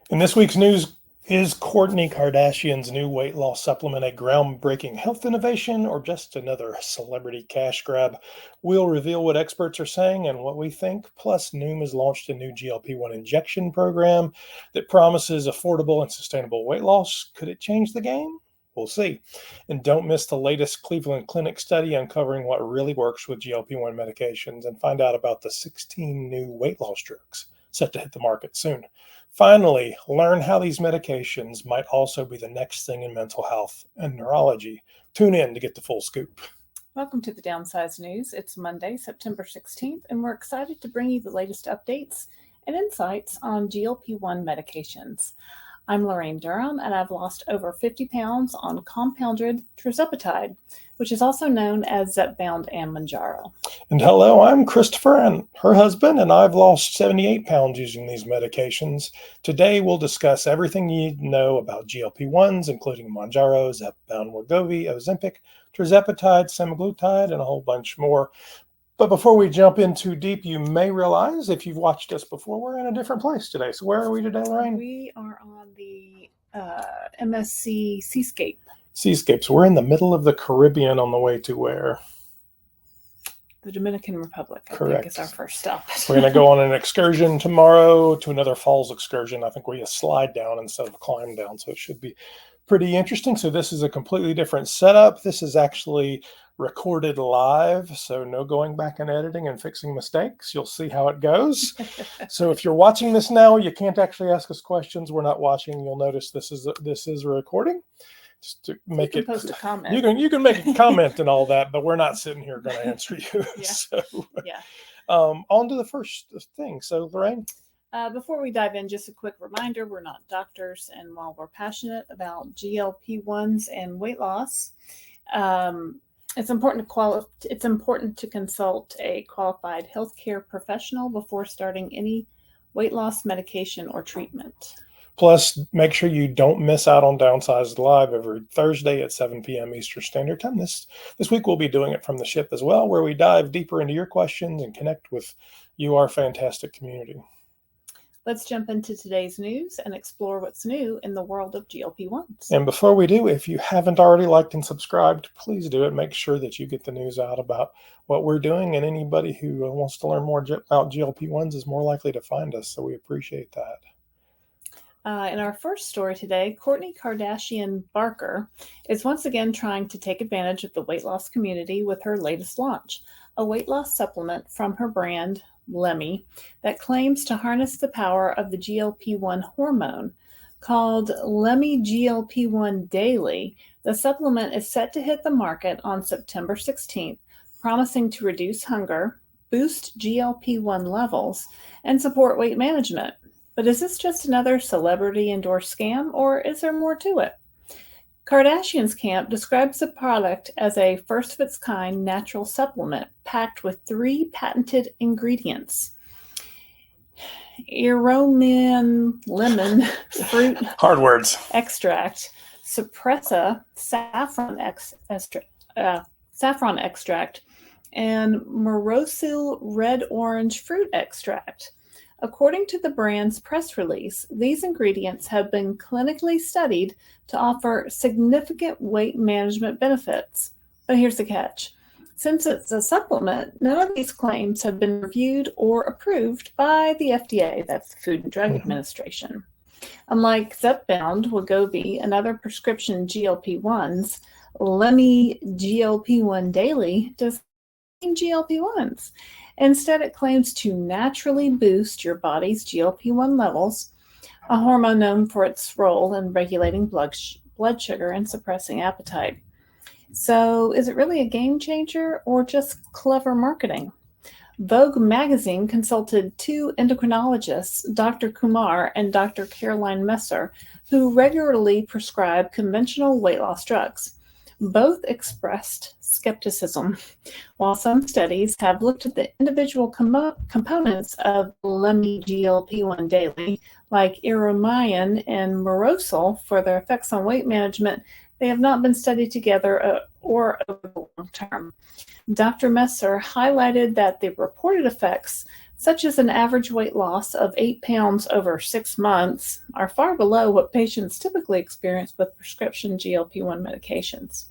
In this week's news, is Kourtney Kardashian's new weight loss supplement a groundbreaking health innovation or just another celebrity cash grab? We'll reveal what experts are saying and what we think. Plus, Noom has launched a new GLP-1 injection program that promises affordable and sustainable weight loss. Could it change the game? We'll see. And don't miss the latest Cleveland Clinic study uncovering what really works with GLP-1 medications, and find out about the 16 new weight loss drugs set to hit the market soon. Finally, learn how these medications might also be the next thing in mental health and neurology. Tune in to get the full scoop. Welcome to the Downsized News. It's Monday, September 16th, and we're excited to bring you the latest updates and insights on GLP-1 medications. I'm Lorraine Durham, and I've lost over 50 pounds on compounded tirzepatide, which is also known as Zepbound and Mounjaro. And hello, I'm Christopher, and her husband, and I've lost 78 pounds using these medications. Today, we'll discuss everything you need to know about GLP-1s, including Mounjaro, Zepbound, Wegovy, Ozempic, tirzepatide, semaglutide, and a whole bunch more. But before we jump in too deep, you may realize if you've watched us before, we're in a different place today. So where are we today, Lorraine? We are on the MSC Seascape. Seascapes. We're in the middle of the Caribbean on the way to where? The Dominican Republic, I Correct. think, is our first stop. We're going to go on an excursion tomorrow to another falls excursion. I think we slide down instead of climb down, so it should be pretty interesting. So this is a completely different setup. This is actually recorded live, so no going back and editing and fixing mistakes. You'll see how it goes. So if you're watching this now, you can't actually ask us questions. We're not watching. You'll notice this is a recording. Just to make you can post a comment. You can make a comment and all that, but we're not sitting here going to answer you. Yeah. So yeah. On to the first thing. So Lorraine. Before we dive in, just a quick reminder, we're not doctors, and while we're passionate about GLP-1s and weight loss, it's important to consult a qualified healthcare professional before starting any weight loss medication or treatment. Plus, make sure you don't miss out on Downsized Live every Thursday at 7 p.m. Eastern Standard Time. This week we'll be doing it from the ship as well, where we dive deeper into your questions and connect with you, our fantastic community. Let's jump into today's news and explore what's new in the world of GLP-1s. And before we do, if you haven't already liked and subscribed, please do it. Make sure that you get the news out about what we're doing, and anybody who wants to learn more about GLP-1s is more likely to find us, so we appreciate that. In our first story today, Kourtney Kardashian Barker is once again trying to take advantage of the weight loss community with her latest launch, a weight loss supplement from her brand, Lemme, that claims to harness the power of the GLP-1 hormone. Called Lemme GLP-1 Daily, the supplement is set to hit the market on September 16th, promising to reduce hunger, boost GLP-1 levels, and support weight management. But is this just another celebrity-endorsed scam, or is there more to it? Kardashian's camp describes the product as a first-of-its-kind natural supplement packed with 3 patented ingredients: Iroman lemon fruit hard words extract, Suppressa saffron extract, and Morosil red orange fruit extract. According to the brand's press release, these ingredients have been clinically studied to offer significant weight management benefits. But here's the catch. Since it's a supplement, none of these claims have been reviewed or approved by the FDA, that's the Food and Drug Administration. Unlike Zepbound, Wegovy, and other prescription GLP-1s, Lemme GLP-1 Daily does not GLP-1s. Instead, it claims to naturally boost your body's GLP-1 levels, a hormone known for its role in regulating blood sugar and suppressing appetite. So, is it really a game changer or just clever marketing? Vogue magazine consulted 2 endocrinologists, Dr. Kumar and Dr. Caroline Messer, who regularly prescribe conventional weight loss drugs. Both expressed skepticism. While some studies have looked at the individual components of Lemme GLP-1 Daily, like Iromayan and Morosil, for their effects on weight management, they have not been studied together or over the long term. Dr. Messer highlighted that the reported effects such as an average weight loss of 8 pounds over 6 months, are far below what patients typically experience with prescription GLP-1 medications.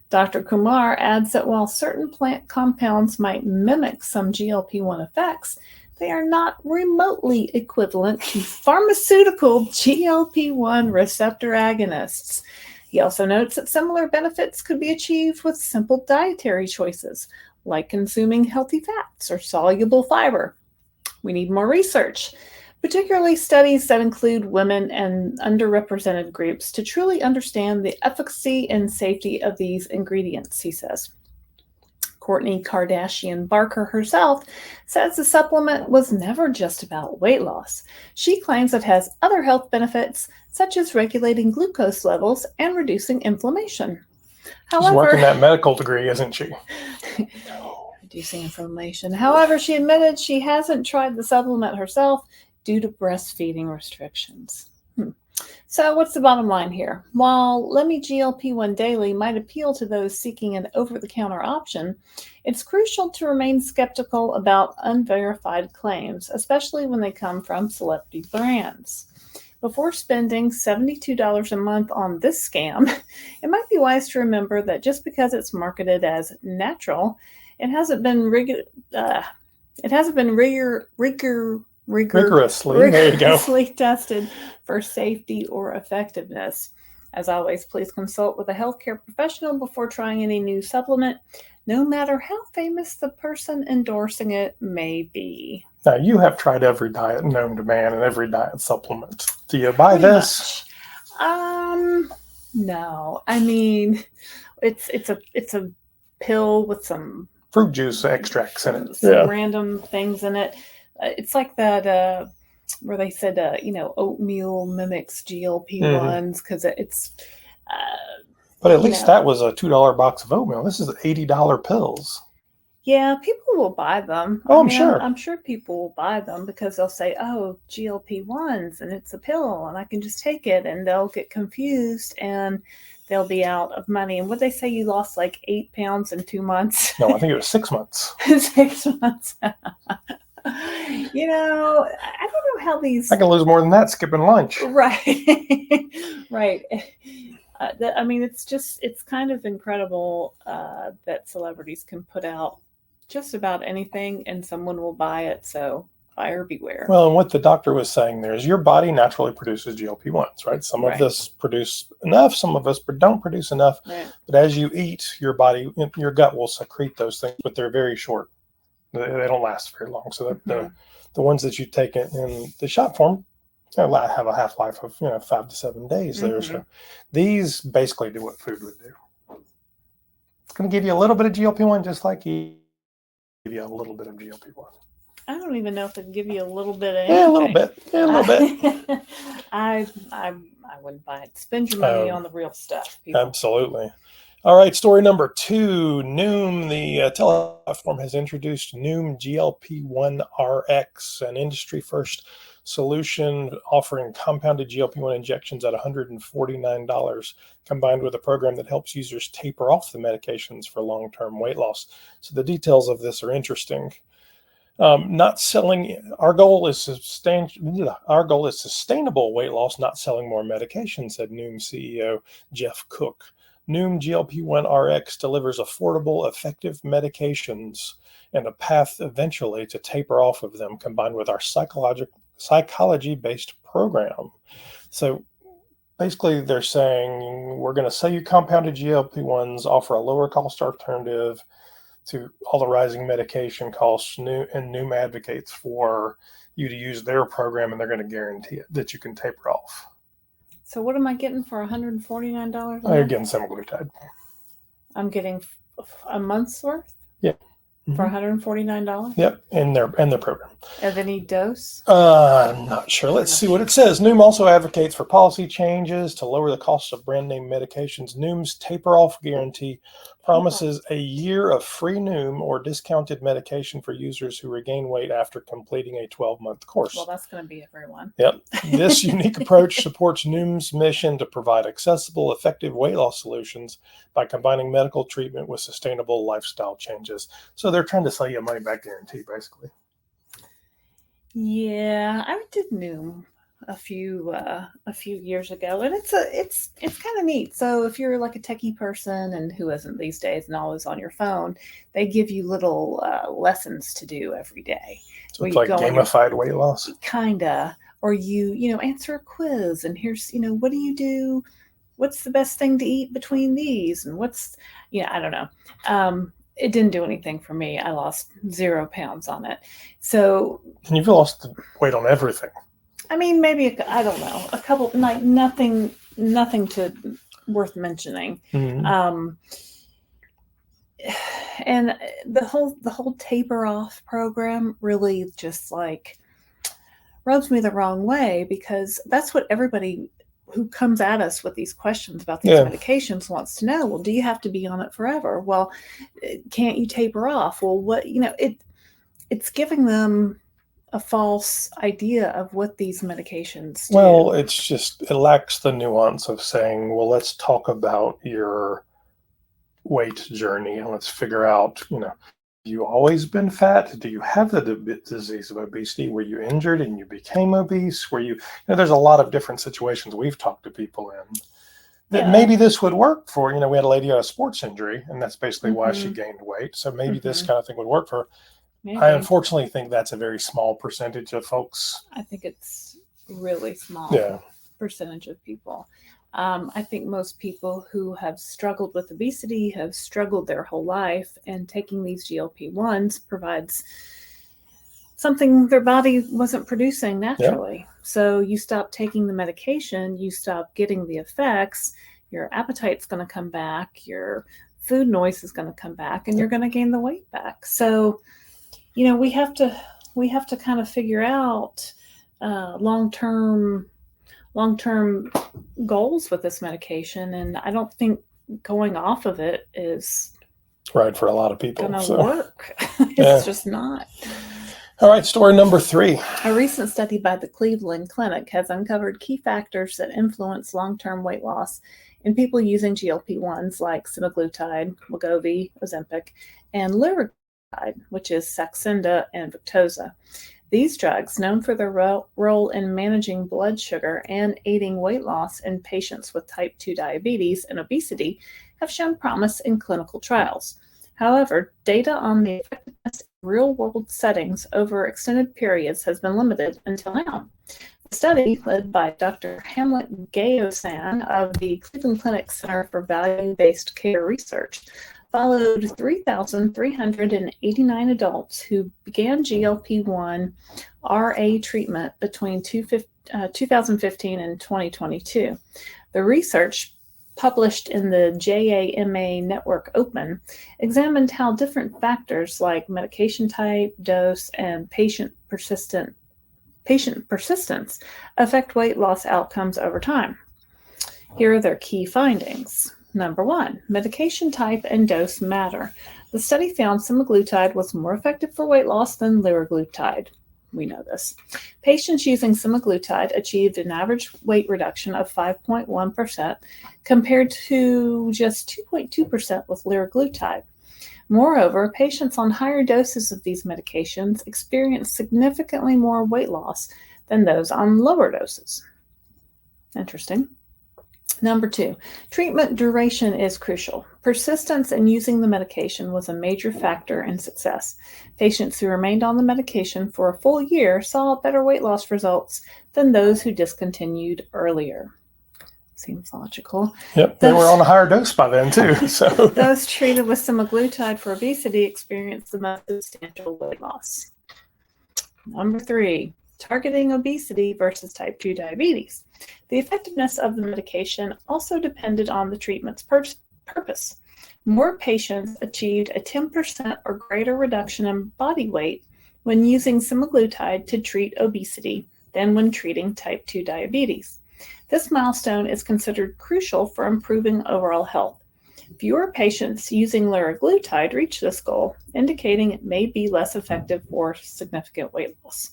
Dr. Kumar adds that while certain plant compounds might mimic some GLP-1 effects, they are not remotely equivalent to pharmaceutical GLP-1 receptor agonists. He also notes that similar benefits could be achieved with simple dietary choices, like consuming healthy fats or soluble fiber. We need more research, particularly studies that include women and underrepresented groups, to truly understand the efficacy and safety of these ingredients, he says. Kourtney Kardashian Barker herself says the supplement was never just about weight loss. She claims it has other health benefits, such as regulating glucose levels and reducing inflammation. She's working that medical degree, isn't she? Reducing inflammation. However, she admitted she hasn't tried the supplement herself due to breastfeeding restrictions. So what's the bottom line here? While Lemme GLP-1 Daily might appeal to those seeking an over-the-counter option, it's crucial to remain skeptical about unverified claims, especially when they come from celebrity brands. Before spending $72 a month on this scam, it might be wise to remember that just because it's marketed as natural, it hasn't been rigorously tested for safety or effectiveness. As always, please consult with a healthcare professional before trying any new supplement, no matter how famous the person endorsing it may be. Now, you have tried every diet known to man and every diet supplement. Do you buy this? No. I mean, it's a pill with some fruit juice extracts in it. Some random things in it. It's like that where they said, oatmeal mimics GLP-1s because it's. But at least that was a $2 box of oatmeal. This is $80 pills. Yeah, people will buy them. I'm sure. I'm sure people will buy them because they'll say, oh, GLP-1s, and it's a pill, and I can just take it, and they'll get confused, and they'll be out of money. And would they say you lost like 8 pounds in 2 months? No, I think it was 6 months. 6 months. I don't know how these... I can lose more than that skipping lunch. Right. Right. It's kind of incredible that celebrities can put out just about anything and someone will buy it. So buyer beware. Well, and what the doctor was saying there is your body naturally produces GLP-1s, right? Some of us produce enough, some of us don't produce enough. Right. But as you eat, your gut will secrete those things, but they're very short. They don't last very long. So the ones that you take in the shot form have a half-life of 5 to 7 days there. So these basically do what food would do. It's going to give you a little bit of GLP-1, just like you give you a little bit of GLP-1. I don't even know if it'd give you a little bit of anything. Yeah, a little bit. I wouldn't buy it. Spend your money on the real stuff, people. Absolutely. All right, story number 2. Noom, the teleplatform, has introduced Noom GLP-1 RX, an industry-first solution offering compounded GLP-1 injections at $149, combined with a program that helps users taper off the medications for long-term weight loss. So the details of this are interesting. Not selling. Our goal is sustainable weight loss, not selling more medication, said Noom CEO Jeff Cook. Noom GLP-1 RX delivers affordable, effective medications and a path eventually to taper off of them, combined with our psychology-based program. So basically they're saying we're going to sell you compounded GLP-1s, offer a lower cost alternative to all the rising medication costs, and Noom advocates for you to use their program, and they're going to guarantee it that you can taper off. So what am I getting for $149? You're getting semaglutide. I'm getting a month's worth? Yeah. For $149? Yep, in their program. Of any dose? I'm not sure. Let's see what it says. Noom also advocates for policy changes to lower the cost of brand name medications. Noom's taper off guarantee promises a year of free Noom or discounted medication for users who regain weight after completing a 12-month course. Well, that's going to be everyone. Yep. This unique approach supports Noom's mission to provide accessible, effective weight loss solutions by combining medical treatment with sustainable lifestyle changes. So they're trying to sell you a money-back guarantee, basically. Yeah, I did Noom a few years ago, and it's kind of neat. So if you're like a techie person, and who isn't these days, and always on your phone, they give you little lessons to do every day. So it's like gamified weight loss. Kinda, or you answer a quiz, and here's what do you do? What's the best thing to eat between these? And I don't know. It didn't do anything for me. I lost 0 pounds on it. So, and you've lost weight on everything. I mean, maybe I don't know, a couple, like nothing to worth mentioning. Mm-hmm. And the whole taper off program really just like rubs me the wrong way, because that's what everybody who comes at us with these questions about these medications wants to know. Well, do you have to be on it forever? Well, can't you taper off? Well, what, it's giving them a false idea of what these medications do. Well, it lacks the nuance of saying, well, let's talk about your weight journey and let's figure out, you always been fat? Do you have the disease of obesity? Were you injured and you became obese? There's a lot of different situations we've talked to people in that maybe this would work for. We had a lady who had a sports injury, and that's basically why she gained weight. So maybe this kind of thing would work for her. Maybe. I unfortunately think that's a very small percentage of folks. I think it's really small percentage of people. I think most people who have struggled with obesity have struggled their whole life, and taking these GLP-1s provides something their body wasn't producing naturally. Yeah. So you stop taking the medication, you stop getting the effects, your appetite's going to come back, your food noise is going to come back, and you're going to gain the weight back. So, we have to kind of figure out long-term goals with this medication, and I don't think going off of it is right for a lot of people. Going to work. It's just not. All right, story number 3. A recent study by the Cleveland Clinic has uncovered key factors that influence long-term weight loss in people using GLP-1s like semaglutide, Wegovy, Ozempic, and liraglutide, which is Saxenda and Victoza. These drugs, known for their role in managing blood sugar and aiding weight loss in patients with type 2 diabetes and obesity, have shown promise in clinical trials. However, data on the effectiveness in real-world settings over extended periods has been limited until now. The study, led by Dr. Hamlet Gayosan of the Cleveland Clinic Center for Value-Based Care Research, followed 3,389 adults who began GLP-1 RA treatment between 2015 and 2022. The research, published in the JAMA Network Open, examined how different factors like medication type, dose, and patient persistence affect weight loss outcomes over time. Here are their key findings. Number 1, medication type and dose matter. The study found semaglutide was more effective for weight loss than liraglutide. We know this. Patients using semaglutide achieved an average weight reduction of 5.1% compared to just 2.2% with liraglutide. Moreover, patients on higher doses of these medications experienced significantly more weight loss than those on lower doses. Interesting. Number 2, treatment duration is crucial. Persistence in using the medication was a major factor in success. Patients who remained on the medication for a full year saw better weight loss results than those who discontinued earlier. Seems logical. Yep, they were on a higher dose by then too. So those treated with semaglutide for obesity experienced the most substantial weight loss. Number 3, targeting obesity versus type 2 diabetes. The effectiveness of the medication also depended on the treatment's purpose. More patients achieved a 10% or greater reduction in body weight when using semaglutide to treat obesity than when treating type 2 diabetes. This milestone is considered crucial for improving overall health. Fewer patients using liraglutide reach this goal, indicating it may be less effective for significant weight loss.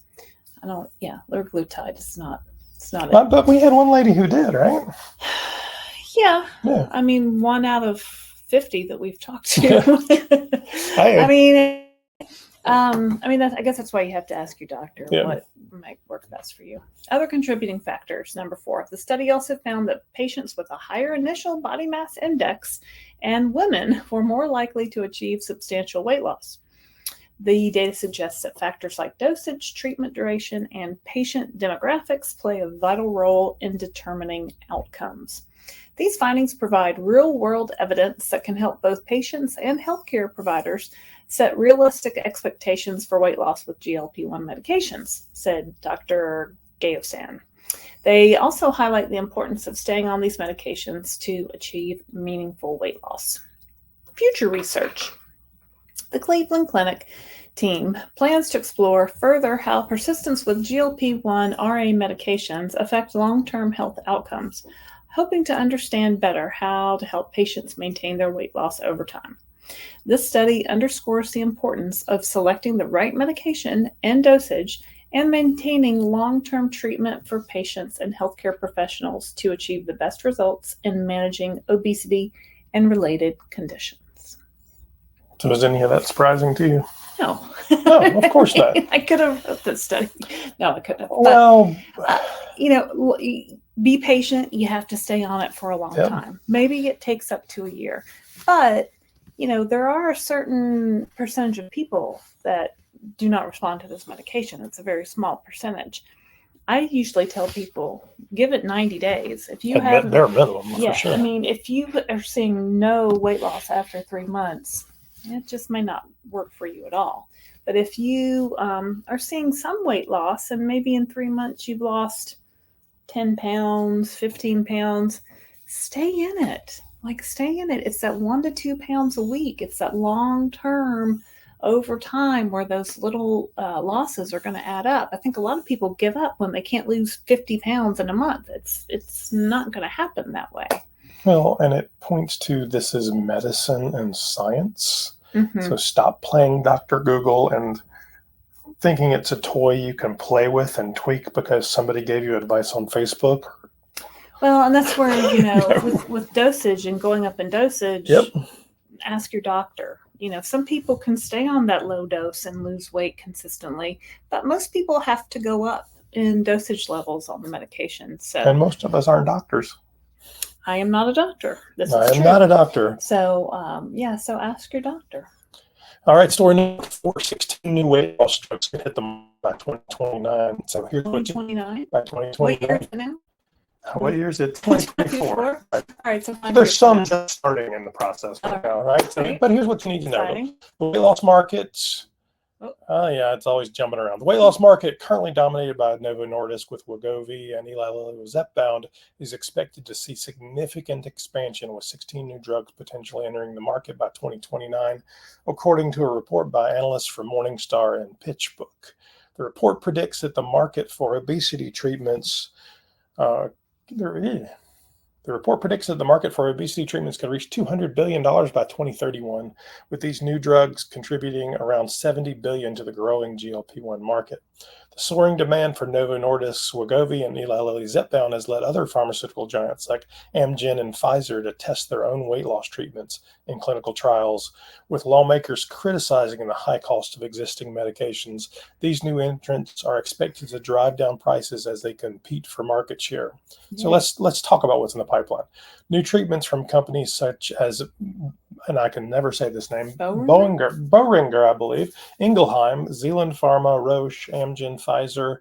Liraglutide is not. It's not. But we had one lady who did, right? Yeah. I mean, 1 out of 50 that we've talked to. I mean, I guess that's why you have to ask your doctor what might work best for you. Other contributing factors. Number 4, the study also found that patients with a higher initial body mass index and women were more likely to achieve substantial weight loss. The data suggests that factors like dosage, treatment duration, and patient demographics play a vital role in determining outcomes. These findings provide real-world evidence that can help both patients and healthcare providers set realistic expectations for weight loss with GLP-1 medications, said Dr. Gayosan. They also highlight the importance of staying on these medications to achieve meaningful weight loss. Future research. The Cleveland Clinic team plans to explore further how persistence with GLP-1 RA medications affect long-term health outcomes, hoping to understand better how to help patients maintain their weight loss over time. This study underscores the importance of selecting the right medication and dosage and maintaining long-term treatment for patients and healthcare professionals to achieve the best results in managing obesity and related conditions. So is any of that surprising to you? No. No, of course not. I could have wrote this study. No, I couldn't have. Well, be patient. You have to stay on it for a long time. Maybe it takes up to a year. But, there are a certain percentage of people that do not respond to this medication. It's a very small percentage. I usually tell people, give it 90 days. If you have bare minimum, for sure. If you are seeing no weight loss after 3 months, it just may not work for you at all. But if you are seeing some weight loss and maybe in 3 months you've lost 10 pounds, 15 pounds, stay in it. Stay in it. It's that 1 to 2 pounds a week. It's that long-term over time where those little losses are going to add up. I think a lot of people give up when they can't lose 50 pounds in a month. It's not going to happen that way. Well, and it points to this is medicine and science. Mm-hmm. So stop playing Dr. Google and thinking it's a toy you can play with and tweak because somebody gave you advice on Facebook. Well, and that's where, with dosage and going up in dosage, ask your doctor. Some people can stay on that low dose and lose weight consistently, but most people have to go up in dosage levels on the medication. And most of us aren't doctors. I am not a doctor. I am not a doctor. So, so ask your doctor. All right, story number 4, 16 new weight loss drugs can hit them by 2029. So here's 2029? By 2029. What year is it now? What year is it? 2024. All right, so there's some just starting in the process right now, right? So, but here's what you need to know. The weight loss markets. It's always jumping around. The weight loss market, currently dominated by Novo Nordisk with Wegovy and Eli Lilly with Zepbound, is expected to see significant expansion with 16 new drugs potentially entering the market by 2029, according to a report by analysts from Morningstar and PitchBook. The report predicts that the market for obesity treatments The report predicts that the market for obesity treatments could reach $200 billion by 2031, with these new drugs contributing around $70 billion to the growing GLP-1 market. The soaring demand for Novo Nordisk's Wegovy and Eli Lilly's Zepbound has led other pharmaceutical giants like Amgen and Pfizer to test their own weight loss treatments in clinical trials, with lawmakers criticizing the high cost of existing medications. These new entrants are expected to drive down prices as they compete for market share. Yeah. So let's talk about what's in the pipeline. New treatments from companies such as, and I can never say this name, Boehringer, I believe, Ingelheim, Zealand Pharma, Roche, Amgen, Pfizer,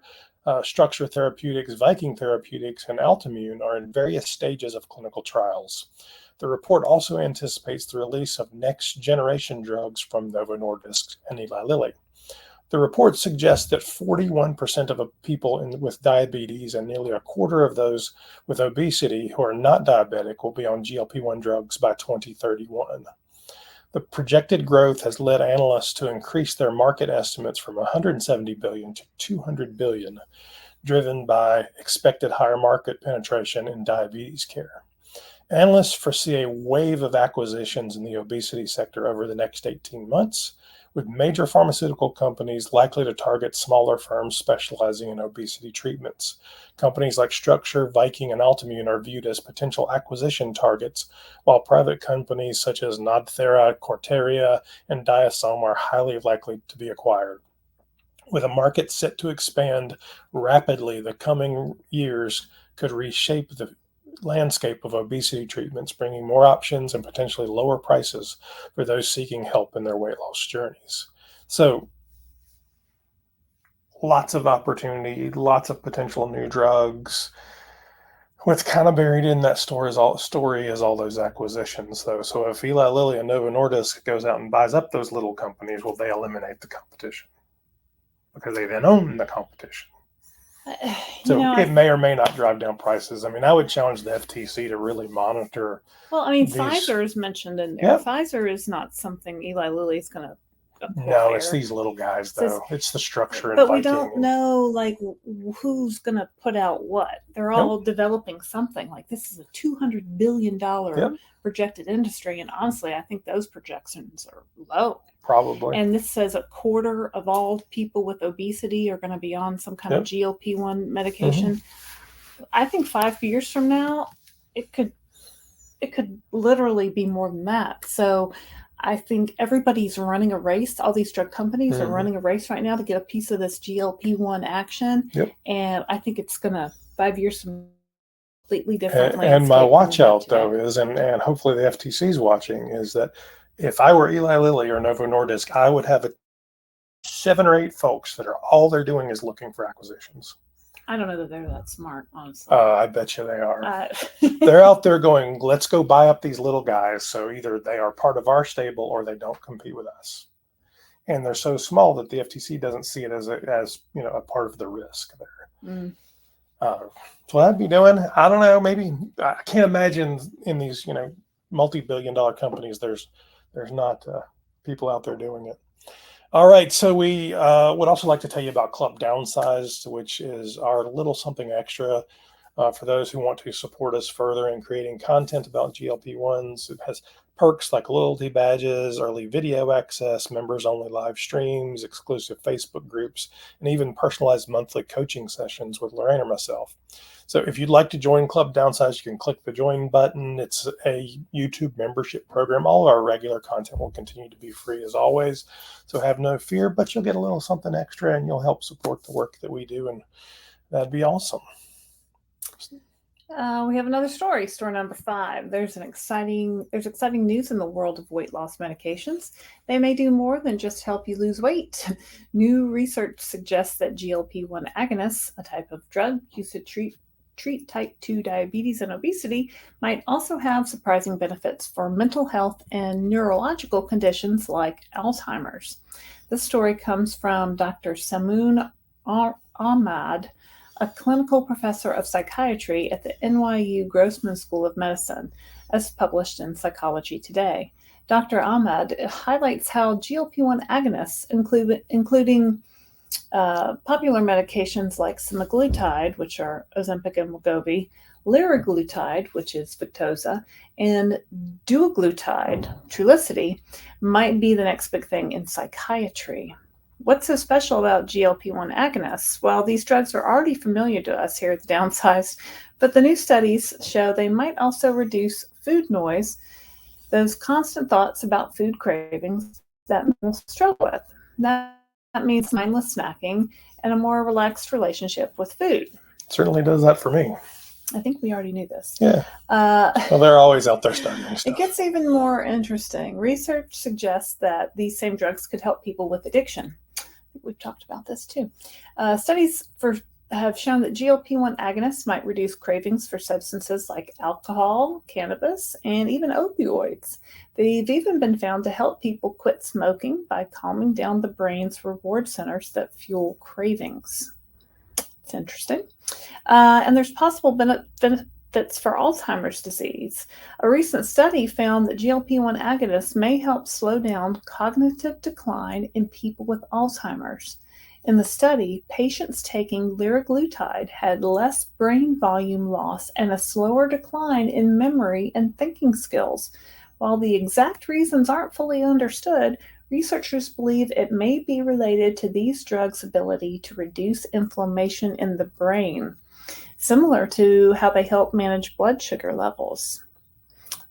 Structure Therapeutics, Viking Therapeutics, and Altimmune are in various stages of clinical trials. The report also anticipates the release of next-generation drugs from Novo Nordisk and Eli Lilly. The report suggests that 41% of people with diabetes and nearly a quarter of those with obesity who are not diabetic will be on GLP-1 drugs by 2031. The projected growth has led analysts to increase their market estimates from $170 billion to $200 billion, driven by expected higher market penetration in diabetes care. Analysts foresee a wave of acquisitions in the obesity sector over the next 18 months, with major pharmaceutical companies likely to target smaller firms specializing in obesity treatments. Companies like Structure, Viking, and Altimmune are viewed as potential acquisition targets, while private companies such as Nodthera, Corteria, and Diasome are highly likely to be acquired. With a market set to expand rapidly, the coming years could reshape the landscape of obesity treatments, bringing more options and potentially lower prices for those seeking help in their weight loss journeys. So, lots of opportunity, lots of potential new drugs. What's kind of buried in that story is all those acquisitions, though. So if Eli Lilly and Novo Nordisk goes out and buys up those little companies, will they eliminate the competition? Because they then own the competition. So it may or may not drive down prices. I mean, I would challenge the FTC to really monitor. Well, I mean, Pfizer is mentioned in there. Yep. Pfizer is not something Eli Lilly is going to acquire. No, it's these little guys, though. It's the Structure. But we don't know, like, who's going to put out what. They're all developing something. Like, this is a $200 billion projected industry. And honestly, I think those projections are low. Probably. And this says a quarter of all people with obesity are going to be on some kind of GLP-1 medication. Mm-hmm. I think 5 years from now, it could literally be more than that. So I think everybody's running a race. All these drug companies are running a race right now to get a piece of this GLP-1 action. Yep. And I think it's going to, 5 years from now, completely different. And my watch out, though, is, and hopefully the FTC is watching, is that if I were Eli Lilly or Novo Nordisk, I would have 7 or 8 folks that are all they're doing is looking for acquisitions. I don't know that they're that smart, honestly. I bet you they are. They're out there going, let's go buy up these little guys. So either they are part of our stable or they don't compete with us. And they're so small that the FTC doesn't see it as a part of the risk there. So what I'd be doing, I don't know, maybe I can't imagine in these, multi-billion-dollar companies, there's not people out there doing it. All right, so we would also like to tell you about Club Downsized, which is our little something extra for those who want to support us further in creating content about GLP-1s. It has perks like loyalty badges, early video access, members-only live streams, exclusive Facebook groups, and even personalized monthly coaching sessions with Lorraine or myself. So if you'd like to join Club Downsized, you can click the join button. It's a YouTube membership program. All of our regular content will continue to be free as always. So have no fear, but you'll get a little something extra and you'll help support the work that we do. And that'd be awesome. We have another story number 5. There's exciting news in the world of weight loss medications. They may do more than just help you lose weight. New research suggests that GLP-1 agonists, a type of drug used to treat type 2 diabetes and obesity, might also have surprising benefits for mental health and neurological conditions like Alzheimer's. This story comes from Dr. Samoon Ahmad, a clinical professor of psychiatry at the NYU Grossman School of Medicine, as published in Psychology Today. Dr. Ahmad highlights how GLP-1 agonists, including popular medications like semaglutide, which are Ozempic and Wegovy, liraglutide, which is Victoza, and dulaglutide, Trulicity, might be the next big thing in psychiatry. What's so special about GLP-1 agonists? Well, these drugs are already familiar to us here at the Downsized, but the new studies show they might also reduce food noise, those constant thoughts about food cravings that people struggle with. That means mindless snacking and a more relaxed relationship with food. It certainly does that for me. I think we already knew this. Yeah. Well, they're always out there studying stuff. It gets even more interesting. Research suggests that these same drugs could help people with addiction. We've talked about this too. Studies have shown that GLP-1 agonists might reduce cravings for substances like alcohol, cannabis, and even opioids. They've even been found to help people quit smoking by calming down the brain's reward centers that fuel cravings. It's interesting. And there's possible benefits for Alzheimer's disease. A recent study found that GLP-1 agonists may help slow down cognitive decline in people with Alzheimer's. In the study, patients taking liraglutide had less brain volume loss and a slower decline in memory and thinking skills. While the exact reasons aren't fully understood, researchers believe it may be related to these drugs' ability to reduce inflammation in the brain, similar to how they help manage blood sugar levels.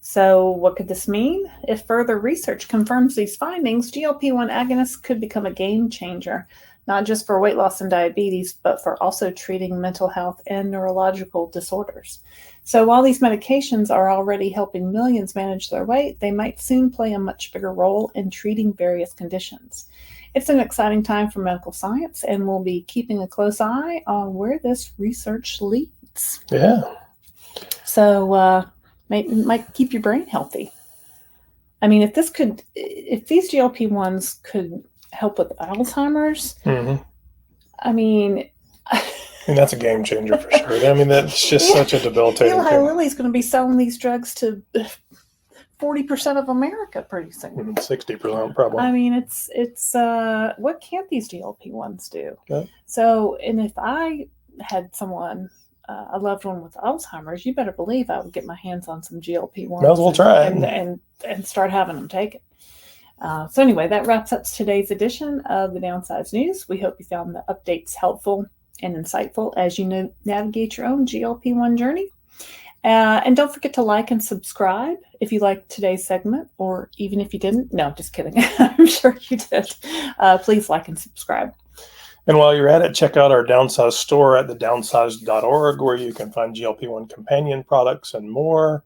So what could this mean? If further research confirms these findings, GLP-1 agonists could become a game changer, not just for weight loss and diabetes, but for also treating mental health and neurological disorders. So while these medications are already helping millions manage their weight, they might soon play a much bigger role in treating various conditions. It's an exciting time for medical science, and we'll be keeping a close eye on where this research leads. Yeah. So, might keep your brain healthy. I mean, if these GLP-1s could help with Alzheimer's, I mean, that's a game changer for sure. I mean, that's just such a debilitating Eli thing. Lilly's going to be selling these drugs to 40% of America pretty soon. 60% probably. I mean, it's what can't these GLP-1s do? Okay. So, and if I had someone, a loved one with Alzheimer's, you better believe I would get my hands on some GLP-1s. Might as well try it. And start having them taken. So anyway, that wraps up today's edition of the Downsized News. We hope you found the updates helpful and insightful as you navigate your own GLP-1 journey. And don't forget to like and subscribe if you liked today's segment, or even if you didn't. No, just kidding. I'm sure you did. Please like and subscribe. And while you're at it, check out our Downsized store at thedownsized.org, where you can find GLP-1 companion products and more,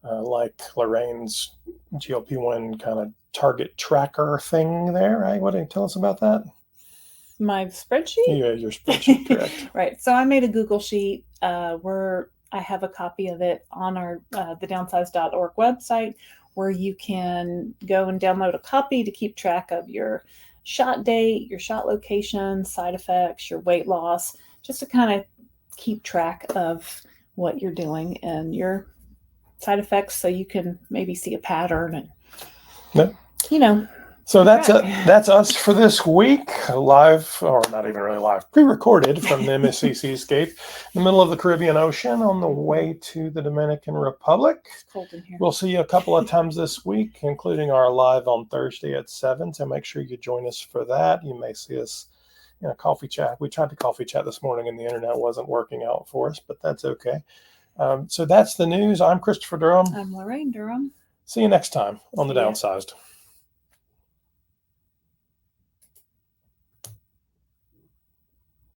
like Lorraine's GLP-1 kind of target tracker thing there, right? What do you tell us about that? My spreadsheet? Yeah, your spreadsheet, correct. Right. So I made a Google sheet where I have a copy of it on our thedownsized.org website, where you can go and download a copy to keep track of your shot date, your shot location, side effects, your weight loss, just to kind of keep track of what you're doing and your side effects, so you can maybe see a pattern and, So that's us for this week. Live, or not even really live, pre-recorded from the MSC Seascape in the middle of the Caribbean Ocean on the way to the Dominican Republic. It's cold in here. We'll see you a couple of times this week, including our live on Thursday at 7. So make sure you join us for that. You may see us in a coffee chat. We tried to coffee chat this morning and the internet wasn't working out for us, but that's okay. So that's the news. I'm Christopher Durham. I'm Lorraine Durham. See you next time on The Downsized.